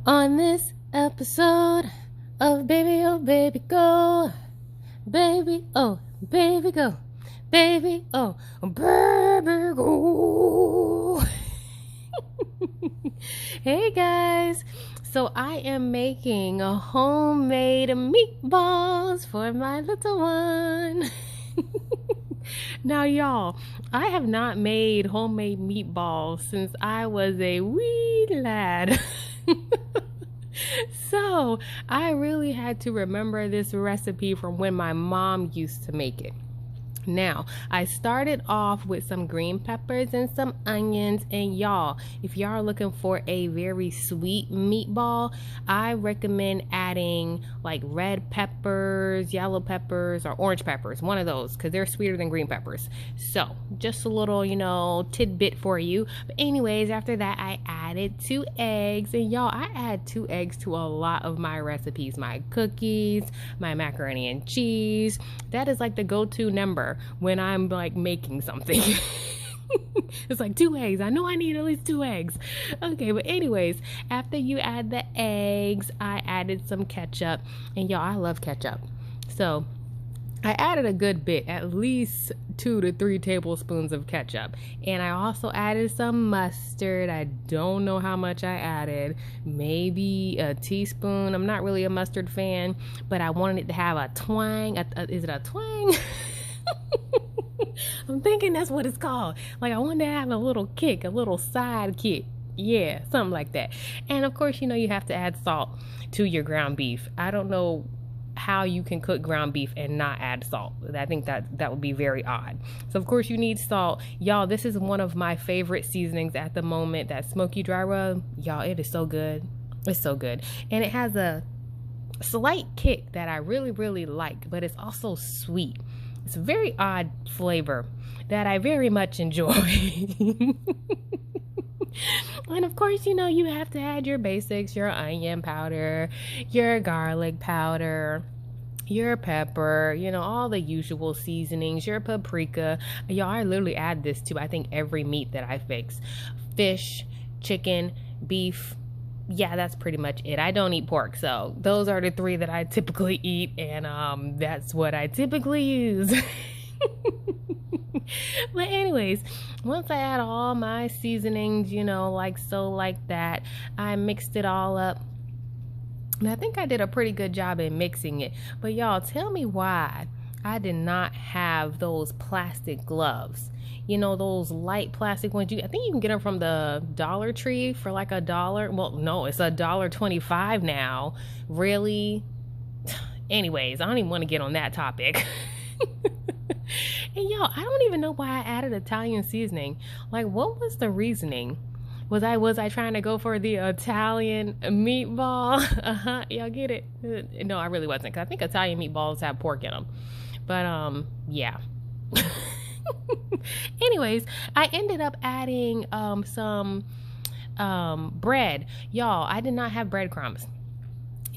On this episode of Baby Oh Baby Go, Baby Oh Baby Go, Baby Oh Baby Go. Hey guys, so I am making a homemade meatballs for my little one. Now y'all, I have not made homemade meatballs since I was a wee lad. So I really had to remember this recipe from when my mom used to make it. Now, I started off with some green peppers and some onions, and y'all, if y'all are looking for a very sweet meatball, I recommend adding like red peppers, yellow peppers, or orange peppers, one of those, because they're sweeter than green peppers. So, just a little, tidbit for you. But anyways, after that, I added 2 eggs, and y'all, I add 2 eggs to a lot of my recipes, my cookies, my macaroni and cheese. That is like the go-to number when I'm like making something. It's like 2 eggs. I know I need at least 2 eggs. Okay, but anyways, after you add the eggs, I added some ketchup. And y'all, I love ketchup. So I added a good bit, at least 2 to 3 tablespoons of ketchup. And I also added some mustard. I don't know how much I added. Maybe a teaspoon. I'm not really a mustard fan, but I wanted it to have a twang. Is it a twang? I'm thinking that's what it's called. Like, I wanted to have a little kick, a little side kick. Yeah, something like that. And of course, you have to add salt to your ground beef. I don't know how you can cook ground beef and not add salt. I think that would be very odd. So of course you need salt. Y'all, this is one of my favorite seasonings at the moment, that smoky dry rub. Y'all, it is so good. It's so good. And it has a slight kick that I really, really like, but it's also sweet. It's a very odd flavor that I very much enjoy. And of course, you have to add your basics, your onion powder, your garlic powder, your pepper, all the usual seasonings, your paprika. Y'all, I literally add this to, I think, every meat that I fix. Fish, chicken, beef. Yeah, that's pretty much it. I don't eat pork, so those are the 3 that I typically eat, and that's what I typically use. But anyways, once I add all my seasonings, like that, I mixed it all up. And I think I did a pretty good job in mixing it. But y'all, tell me why I did not have those plastic gloves. Those light plastic ones. I think you can get them from the Dollar Tree for like $1. Well, no, it's $1.25 now. Really? Anyways, I don't even want to get on that topic. And y'all, I don't even know why I added Italian seasoning. Like, what was the reasoning? Was I trying to go for the Italian meatball? Y'all get it? No, I really wasn't, because I think Italian meatballs have pork in them. But yeah. Anyways, I ended up adding some bread. Y'all, I did not have breadcrumbs.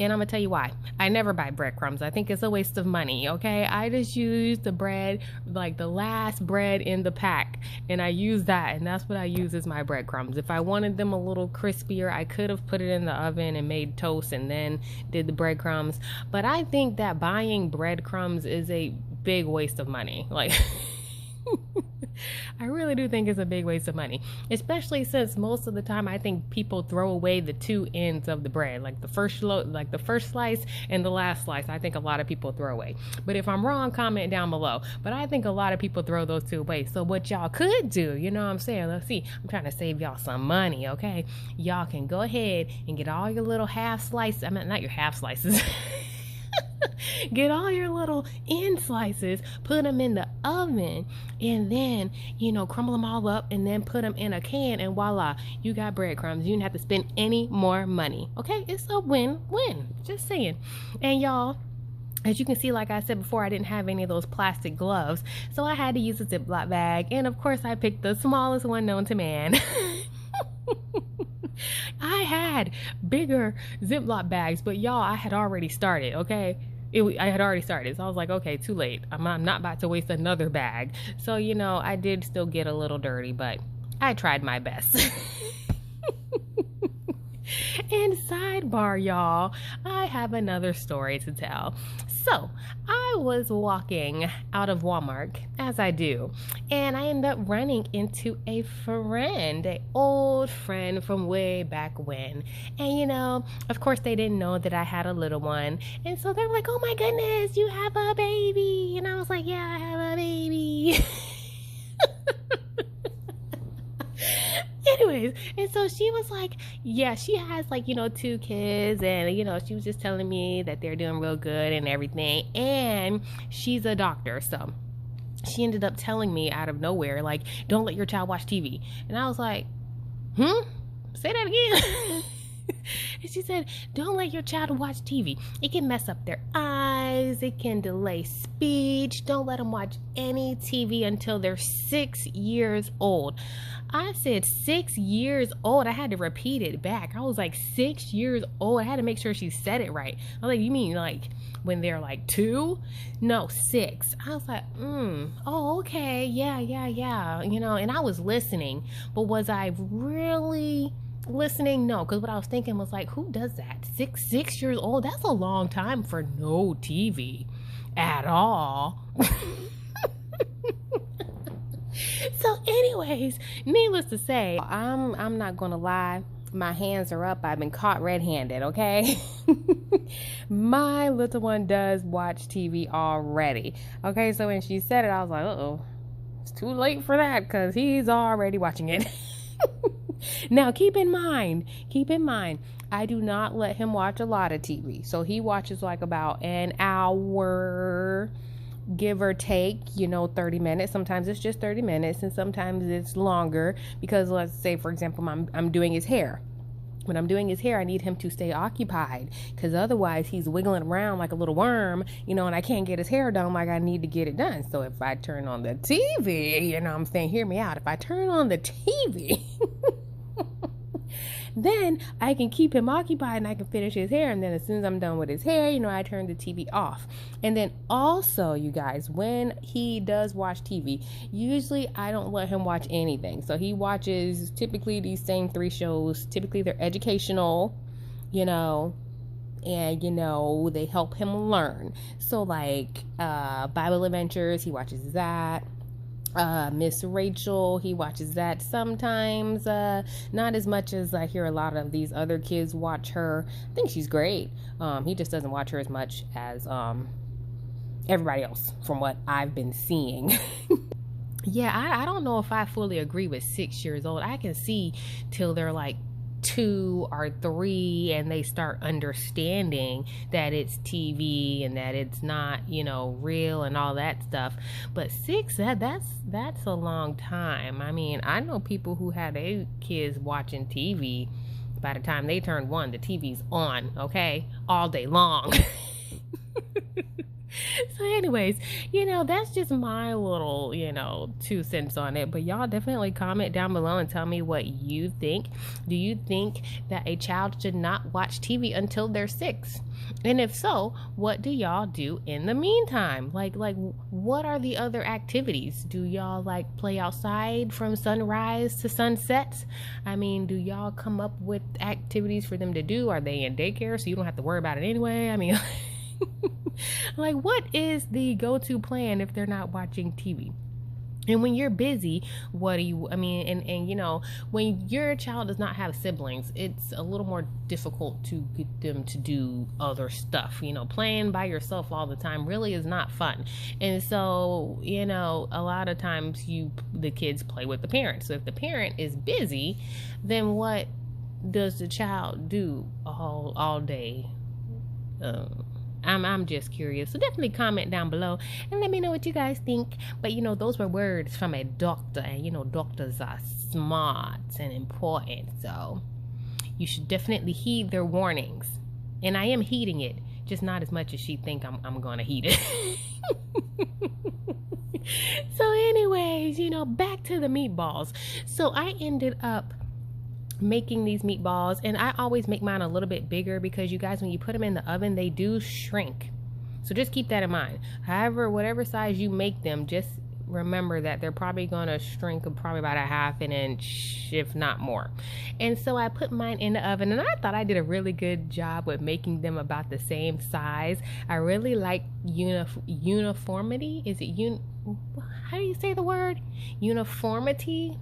And I'm gonna tell you why. I never buy breadcrumbs. I think it's a waste of money, okay? I just use the bread, like the last bread in the pack, and I use that, and that's what I use as my breadcrumbs. If I wanted them a little crispier, I could have put it in the oven and made toast and then did the breadcrumbs. But I think that buying breadcrumbs is a big waste of money. Like, I really do think it's a big waste of money, especially since most of the time I think people throw away the 2 ends of the bread, like the first slice and the last slice. I think a lot of people throw away. But if I'm wrong, comment down below. But I think a lot of people throw those 2 away. So what y'all could do, what I'm saying? Let's see. I'm trying to save y'all some money, okay? Y'all can go ahead and get all your little half slices. I mean, not your half slices. Get all your little end slices, put them in the oven, and then, crumble them all up and then put them in a can, and voila, you got breadcrumbs. You didn't have to spend any more money. Okay? It's a win-win. Just saying. And y'all, as you can see, like I said before, I didn't have any of those plastic gloves, so I had to use a Ziploc bag, and of course I picked the smallest one known to man. I had bigger Ziploc bags, but y'all, I had already started, okay? I had already started, so I was like, okay, too late. I'm not about to waste another bag. So, I did still get a little dirty, but I tried my best. And sidebar, y'all, I have another story to tell. So, I was walking out of Walmart, as I do, and I ended up running into a friend, an old friend from way back when. And of course, they didn't know that I had a little one. And so they were like, "Oh my goodness, you have a baby." And I was like, "Yeah, I have a baby." Anyways, and so she was like, yeah, she has like, 2 kids, and she was just telling me that they're doing real good and everything, and she's a doctor. So she ended up telling me out of nowhere, like, don't let your child watch TV. And I was like, say that again. And she said, don't let your child watch TV. It can mess up their eyes. It can delay speech. Don't let them watch any TV until they're 6 years old. I said 6 years old. I had to repeat it back. I was like, 6 years old. I had to make sure she said it right. I was like, you mean like when they're like 2? No, 6. I was like, oh, okay. Yeah. And I was listening, but was I really listening? No, because what I was thinking was like, who does that? 6 years old? That's a long time for no TV at all. So anyways, needless to say, I'm not gonna lie, my hands are up. I've been caught red-handed, okay? My little one does watch TV already. Okay, so when she said it, I was like, uh-oh, it's too late for that, because he's already watching it. Now, keep in mind, I do not let him watch a lot of TV. So he watches like about an hour, give or take, 30 minutes. Sometimes it's just 30 minutes, and sometimes it's longer, because let's say, for example, I'm doing his hair. When I'm doing his hair, I need him to stay occupied, because otherwise he's wiggling around like a little worm, and I can't get his hair done like I need to get it done. So if I turn on the TV, I'm saying, hear me out. If I turn on the TV, then I can keep him occupied and I can finish his hair. And then as soon as I'm done with his hair, I turn the TV off. And then also, you guys, when he does watch TV, usually I don't let him watch anything. So he watches typically these same 3 shows. Typically they're educational, and they help him learn. So like Bible Adventures, he watches that. Miss Rachel, he watches that sometimes, not as much as I hear a lot of these other kids watch her. I think she's great. He just doesn't watch her as much as everybody else, from what I've been seeing. Yeah, I don't know if I fully agree with 6 years old. I can see till they're like 2 or 3 and they start understanding that it's TV and that it's not, real and all that stuff. But 6, that's a long time. I mean, I know people who had their kids watching TV. By the time they turn 1, the TV's on, okay, all day long. So anyways, that's just my little, 2 cents on it. But y'all definitely comment down below and tell me what you think. Do you think that a child should not watch TV until they're 6? And if so, what do y'all do in the meantime? Like what are the other activities? Do y'all like play outside from sunrise to sunset? I mean, do y'all come up with activities for them to do? Are they in daycare so you don't have to worry about it anyway? I mean, like, what is the go-to plan if they're not watching TV? And when you're busy, and when your child does not have siblings, it's a little more difficult to get them to do other stuff. Playing by yourself all the time really is not fun. And so, a lot of times the kids play with the parent. So if the parent is busy, then what does the child do all day? I'm just curious. So definitely comment down below and let me know what you guys think. But those were words from a doctor, and doctors are smart and important, so you should definitely heed their warnings. And I am heeding it, just not as much as she think I'm gonna heed it. So anyways, back to the meatballs. So I ended up making these meatballs, and I always make mine a little bit bigger because you guys, when you put them in the oven, they do shrink. So just keep that in mind. However, whatever size you make them, just remember that they're probably gonna shrink probably about a half an inch, if not more. And so I put mine in the oven, and I thought I did a really good job with making them about the same size. I really like uniformity. Is it how do you say the word? Uniformity?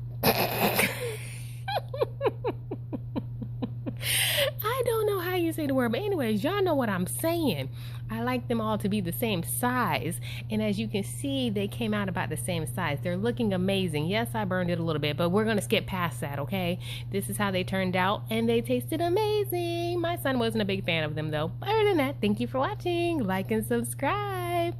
I don't know how you say the word, but anyways, y'all know what I'm saying. I like them all to be the same size, and as you can see, they came out about the same size. They're looking amazing. Yes, I burned it a little bit, but we're gonna skip past that, okay? This is how they turned out, and they tasted amazing. My son wasn't a big fan of them though. Other than that, thank you for watching. Like and subscribe.